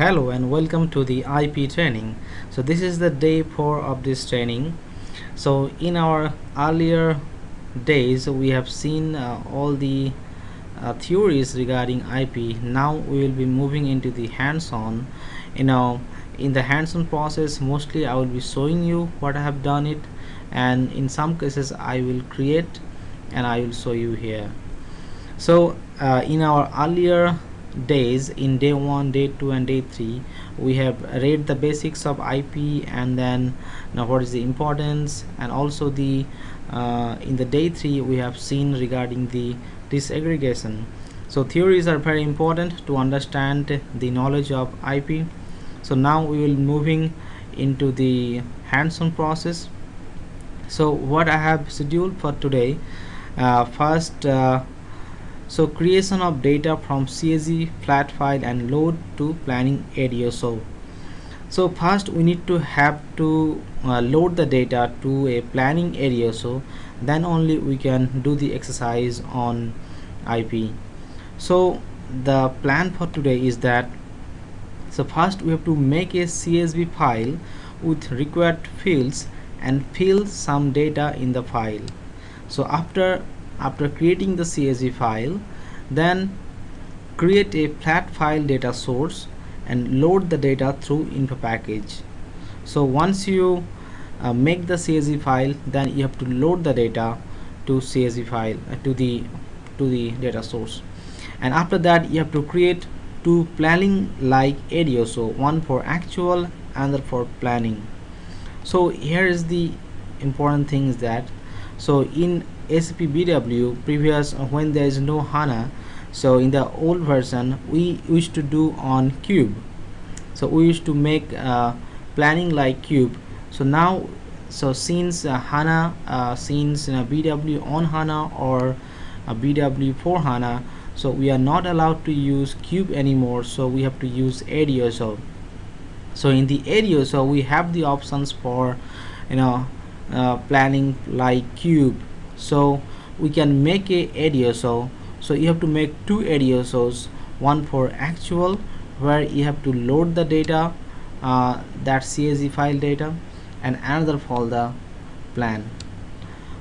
Hello and welcome to the IP training. So this is the day 4 of this training. So in our earlier days we have seen all the theories regarding IP. Now we will be moving into the hands-on. In the hands-on process, mostly I will be showing you what I have done it, and in some cases I will create and I will show you here. So in our earlier days, in day 1, day 2 and day 3, we have read the basics of IP, and then now what is the importance, and also the in the day 3 we have seen regarding the disaggregation. So theories are very important to understand the knowledge of IP. So now we will moving into the hands-on process. So what I have scheduled for today, first so creation of data from CSV flat file and load to planning ADSO. So first we need to have to load the data to a planning ADSO, then only we can do the exercise on IP. So the plan for today is that, so first we have to make a CSV file with required fields and fill some data in the file. So after creating the CSV file, then create a flat file data source and load the data through info package. So once you make the CSV file, then you have to load the data to CSV file to the data source, and after that you have to create two planning like ADSO, one for actual, another for planning. So here is the important thing is that, so in SAP BW previous, when there is no HANA, so in the old version we used to do on cube. So we used to make planning like cube. So now, so since HANA, since BW on HANA or BW for HANA, so we are not allowed to use cube anymore, so we have to use ADSO. So in the ADSO we have the options for planning like cube. So we can make a ADSO. So you have to make two ADSOs, one for actual where you have to load the data, that CSV file data, and another for the plan.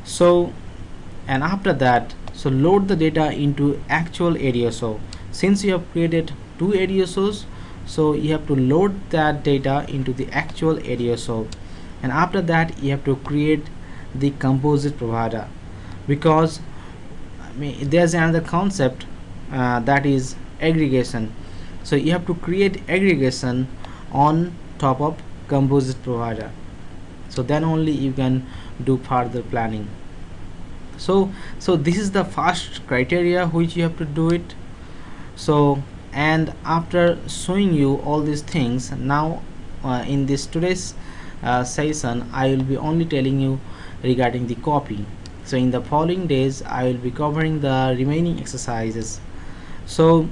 So and after that, so load the data into actual ADSO. Since you have created two ADSOs, so you have to load that data into the actual ADSO, and after that you have to create the composite provider, because there's another concept that is aggregation. So you have to create aggregation on top of composite provider, so then only you can do further planning. So this is the first criteria which you have to do it. So and after showing you all these things, now in this today's session I will be only telling you regarding the copy. So in the following days I will be covering the remaining exercises. So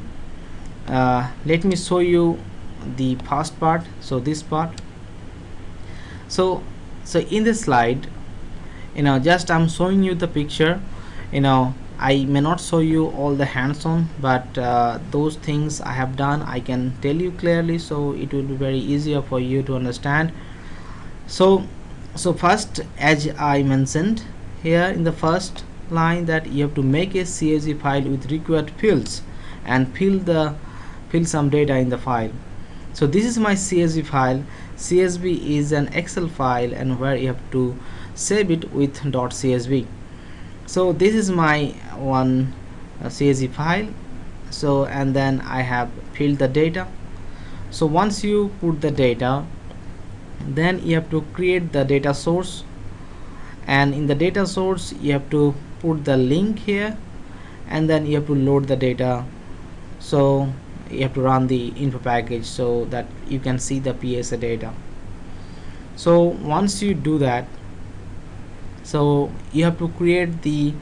let me show you the first part, so this part. So in this slide, just I'm showing you the picture. I may not show you all the hands-on, but those things I have done I can tell you clearly, so it will be very easier for you to understand. So first, as I mentioned here in the first line, that you have to make a CSV file with required fields and fill some data in the file. So this is my CSV file. CSV is an Excel file, and where you have to save it with .csv. So this is my one CSV file. So and then I have filled the data. So once you put the data, then you have to create the data source, and in the data source you have to put the link here, and then you have to load the data. So you have to run the info package so that you can see the PSA data. So once you do that, so you have to create the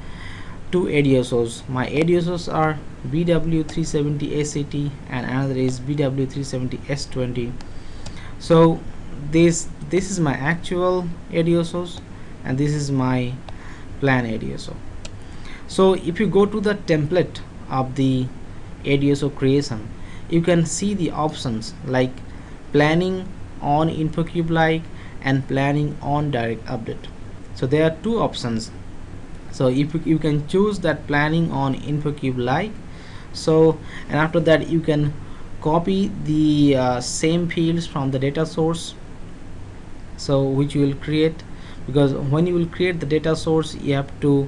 two ADSOs. My ADSOs are BW370 SAT and another is BW370 S20. So this is my actual ADSOs, and this is my plan ADSO. So if you go to the template of the ADSO creation, you can see the options like planning on InfoCube like and planning on direct update. So there are two options. So if you can choose that planning on InfoCube like, so and after that you can copy the same fields from the data source, so which you will create, because when you will create the data source you have to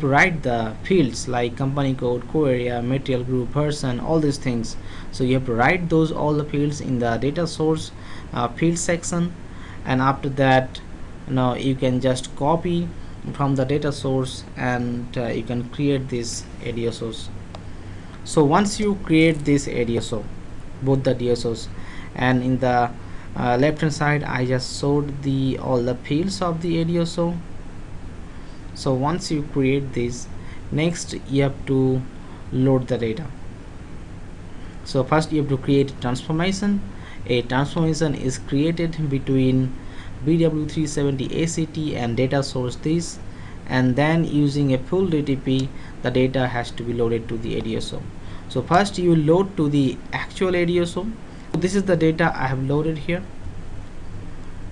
write the fields like company code, core area, material group, person, all these things. So you have to write those all the fields in the data source field section, and after that now you can just copy from the data source and you can create this ADSOs. So once you create this ADSO, both the DSOs, and in the left hand side I just showed the all the fields of the ADSO. So once you create this, next you have to load the data. So first you have to create a transformation. A transformation is created between BW 370 ACT and data source this, and then using a full DTP the data has to be loaded to the ADSO. So first you load to the actual ADSO. This is the data I have loaded here.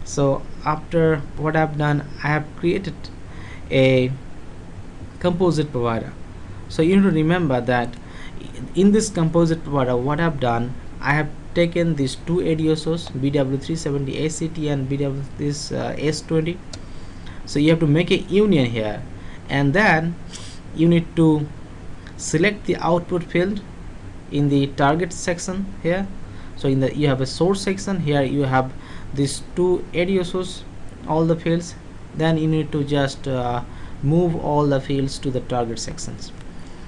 So after what I've done, I have created a composite provider. So you need to remember that in this composite provider what I've done, I have taken these two ADSOs, BW 370 ACT and BW this S20. So you have to make a union here, and then you need to select the output field in the target section here. So in the you have a source section here, you have these two ADSOs, all the fields, then you need to just move all the fields to the target sections.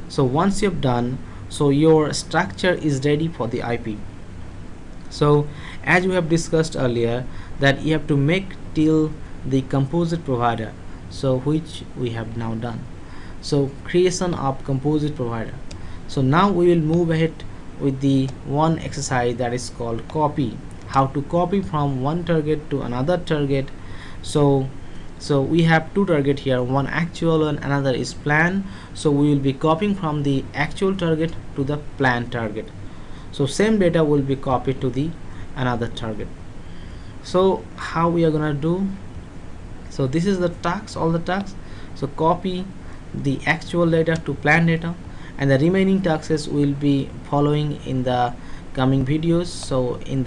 So once you've done, so your structure is ready for the IP. So as we have discussed earlier that you have to make till the composite provider, so which we have now done. So creation of composite provider. So now we will move ahead with the one exercise that is called copy, how to copy from one target to another target. So we have two target here, one actual and another is plan. So we will be copying from the actual target to the plan target. So same data will be copied to the another target. So how we are gonna do? So this is the tasks, all the tasks. So copy the actual data to plan data, and the remaining tasks will be following in the coming videos. So in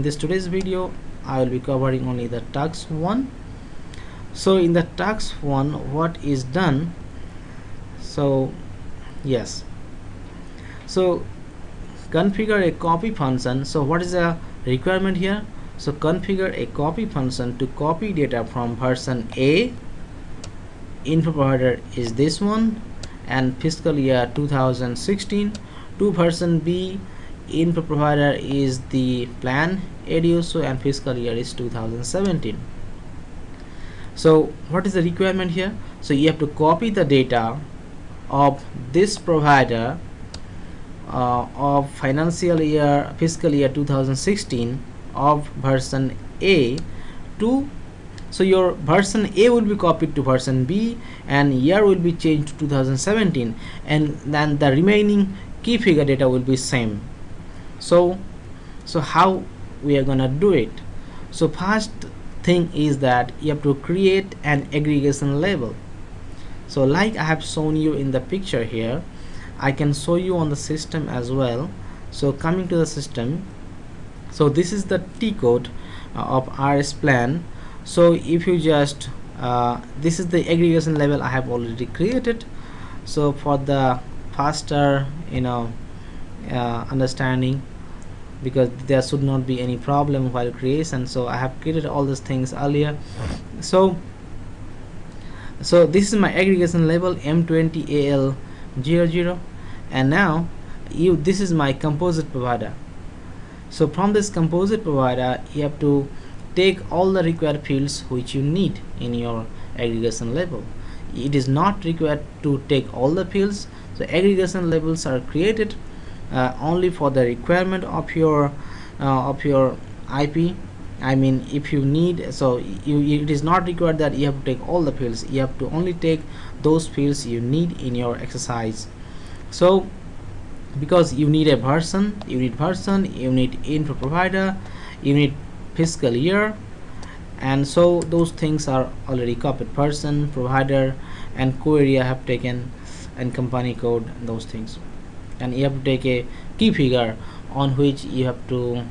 this today's video I will be covering only the task 1. So in the task 1 what is done, so yes, so configure a copy function. So what is the requirement here? So configure a copy function to copy data from version A, info provider is this one, and fiscal year 2016, to version B, info provider is the plan ADSO and fiscal year is 2017. So what is the requirement here? So you have to copy the data of this provider of financial year fiscal year 2016 of version A to, so your version A will be copied to version B and year will be changed to 2017, and then the remaining key figure data will be same. So how we are gonna do it? So first thing is that you have to create an aggregation label. So like I have shown you in the picture here, I can show you on the system as well. So coming to the system, so this is the T code of RS plan. So if you just this is the aggregation label I have already created. So for the faster understanding, because there should not be any problem while creation, so I have created all these things earlier. So this is my aggregation label M20AL00, and now this is my composite provider. So from this composite provider you have to take all the required fields which you need in your aggregation label. It is not required to take all the fields. So aggregation labels are created only for the requirement of your IP. I mean, if you need, so it is not required that you have to take all the fields. You have to only take those fields you need in your exercise. So because you need a person, you need info provider, you need fiscal year, and so those things are already copied. Person, provider, and query I have taken, and company code, those things. And you have to take a key figure on which you have to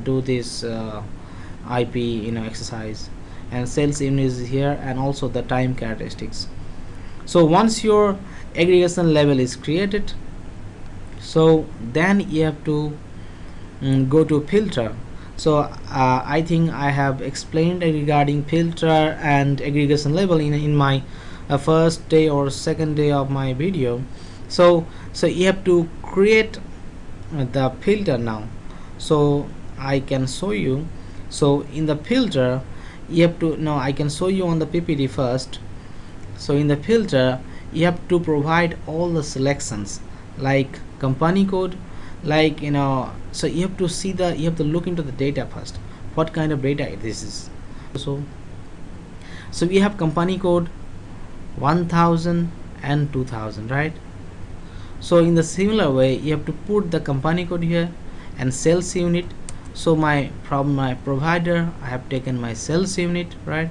do this IP exercise, and sales unit is here, and also the time characteristics. So once your aggregation level is created, so then you have to go to filter. So I think I have explained regarding filter and aggregation level in my first day or second day of my video. So you have to create the filter now. So I can show you. So in the filter you have to, now I can show you on the PPT first. So in the filter you have to provide all the selections like company code, like so you have to see you have to look into the data first, what kind of data this is. So we have company code 1000 and 2000, right? So in the similar way you have to put the company code here and sales unit. So from my provider I have taken my sales unit, right?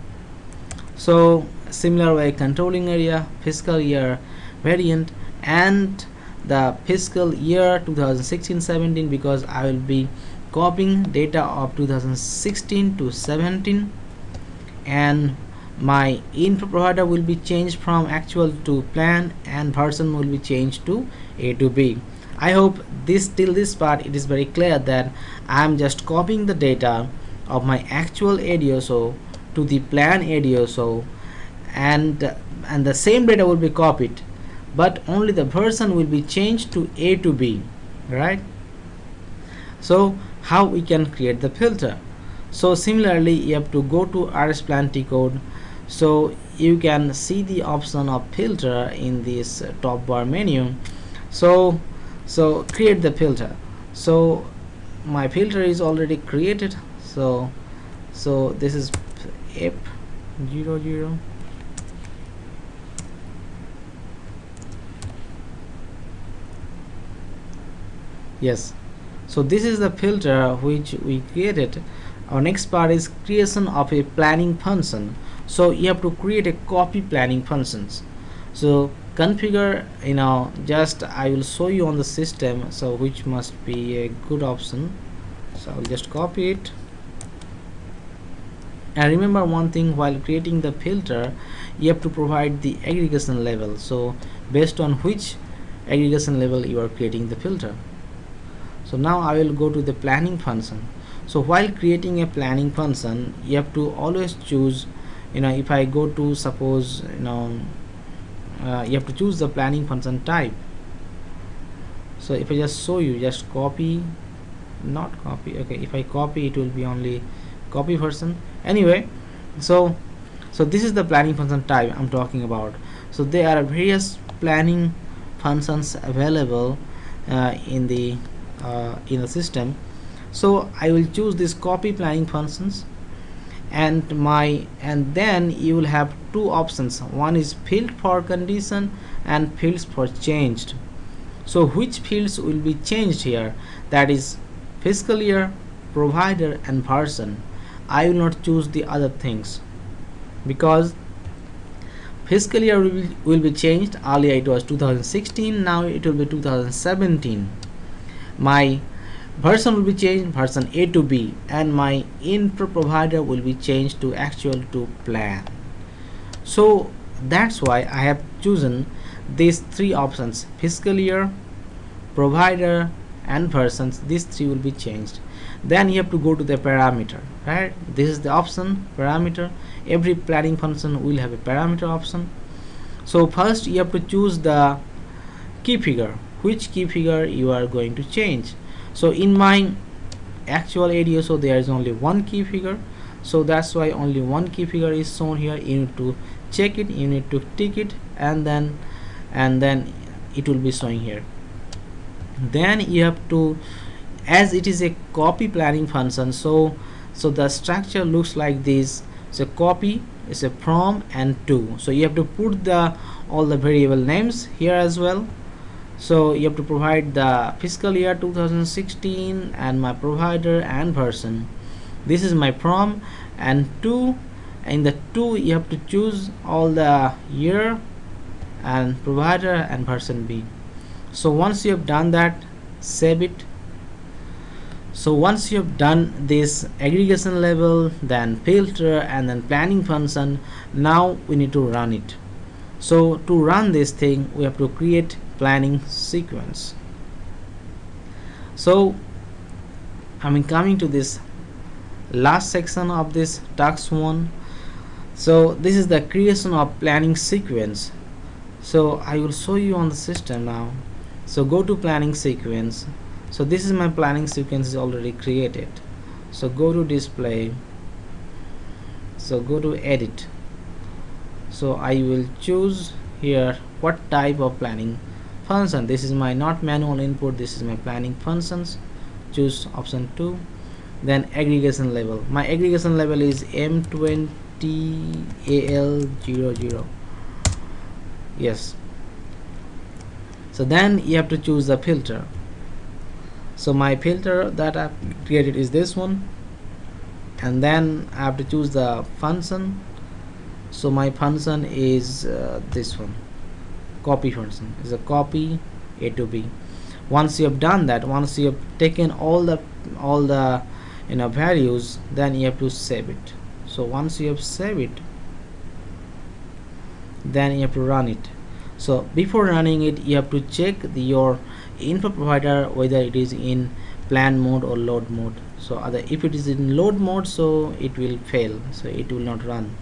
So similar way, controlling area, fiscal year, variant, and the fiscal year 2016-17, because I will be copying data of 2016 to 17, and my info provider will be changed from actual to plan, and person will be changed to A to B. I hope till this part it is very clear that I am just copying the data of my actual ADSO to the plan ADSO, and the same data will be copied, but only the person will be changed to A to B, right? So how we can create the filter? So similarly you have to go to RS Plan T code. So you can see the option of filter in this top bar menu. So create the filter. So my filter is already created. So this is F00. Yes, so this is the filter which we created. Our next part is creation of a planning function. So you have to create a copy planning functions. So configure, just I will show you on the system, so which must be a good option. So I'll just copy it. And remember one thing, while creating the filter you have to provide the aggregation level, so based on which aggregation level you are creating the filter. So now I will go to the planning function. So while creating a planning function you have to always choose, if I go to suppose, you have to choose the planning function type. So if I just show you, just copy, not copy, okay, if I copy it will be only copy version anyway. So this is the planning function type I'm talking about. So there are various planning functions available in the system. So I will choose this copy planning functions, and then you will have two options. One is field for condition and fields for changed. So which fields will be changed here? That is fiscal year, provider, and person. I will not choose the other things because fiscal year will be changed. Earlier it was 2016, now it will be 2017. My person will be changed, person A to B, and my info provider will be changed to actual to plan. So that's why I have chosen these three options: fiscal year, provider, and persons. These three will be changed. Then you have to go to the parameter, right? This is the option parameter. Every planning function will have a parameter option. So first you have to choose the key figure, which key figure you are going to change. So in my actual ADSO there is only one key figure, so that's why only one key figure is shown here. You need to check it, you need to tick it, and then it will be showing here. Then you have to, as it is a copy planning function, so the structure looks like this. So copy is a from and to, so you have to put all the variable names here as well. So you have to provide the fiscal year 2016 and my provider and person. This is my from, and two, in the two you have to choose all the year and provider and person B. So once you have done that, save it. So once you have done this aggregation level, then filter, and then planning function, now we need to run it. So to run this thing, we have to create planning sequence. So I'm coming to this last section of this task 1. So this is the creation of planning sequence. So I will show you on the system now. So go to planning sequence. So this is my planning sequence is already created. So go to display. So go to edit. So I will choose here what type of planning function. This is my not manual input, this is my planning functions. Choose option 2. Then aggregation level. My aggregation level is M20AL00. Yes. So then you have to choose the filter. So my filter that I've created is this one, and then I have to choose the function. So my function is this one, copy function is a copy A to B. Once you have done that, once you have taken all the values, then you have to save it. So once you have saved it, then you have to run it. So before running it, you have to check your info provider whether it is in plan mode or load mode. So if it is in load mode, so it will fail, so it will not run.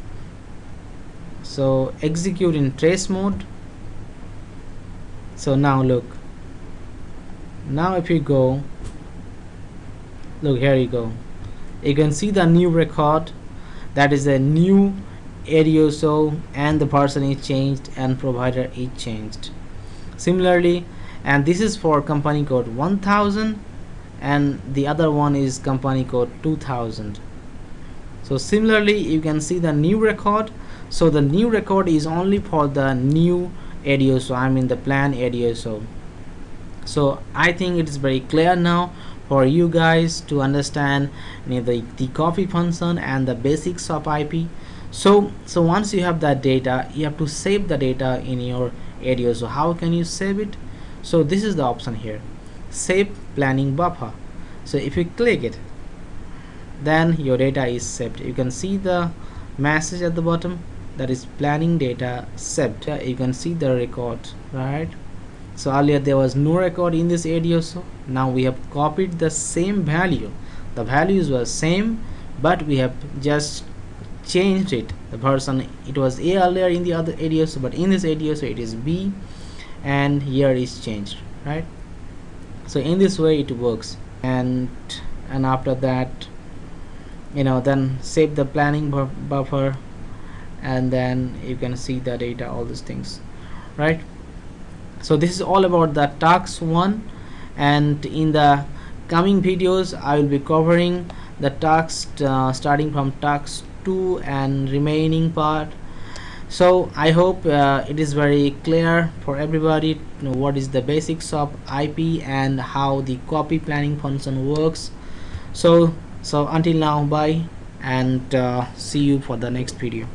So execute in trace mode. So now look, now if you go, look, here you go, you can see the new record, that is a new ADSO, and the person is changed and provider is changed. Similarly, and this is for company code 1000 and the other one is company code 2000. So similarly you can see the new record. So the new record is only for the new ADSO, I mean the plan ADSO. So I think it is very clear now for you guys to understand the copy function and the basics of IP. So once you have that data, you have to save the data in your ADSO. How can you save it? So this is the option here, save planning buffer. So if you click it, then your data is saved. You can see the message at the bottom, that is planning data saved. You can see the record, right? So earlier there was no record in this ADSO. Now we have copied the same value. The values were same, but we have just changed it. The person, it was A earlier in the other ADSO, but in this ADSO it is B, and here is changed, right? So in this way it works. And after that, then save the planning buffer, and then you can see the data, all these things, right? So this is all about the task 1, and in the coming videos I will be covering the tasks starting from task 2 and remaining part. So I hope it is very clear for everybody to know what is the basics of IP and how the copy planning function works. So until now, bye, and see you for the next video.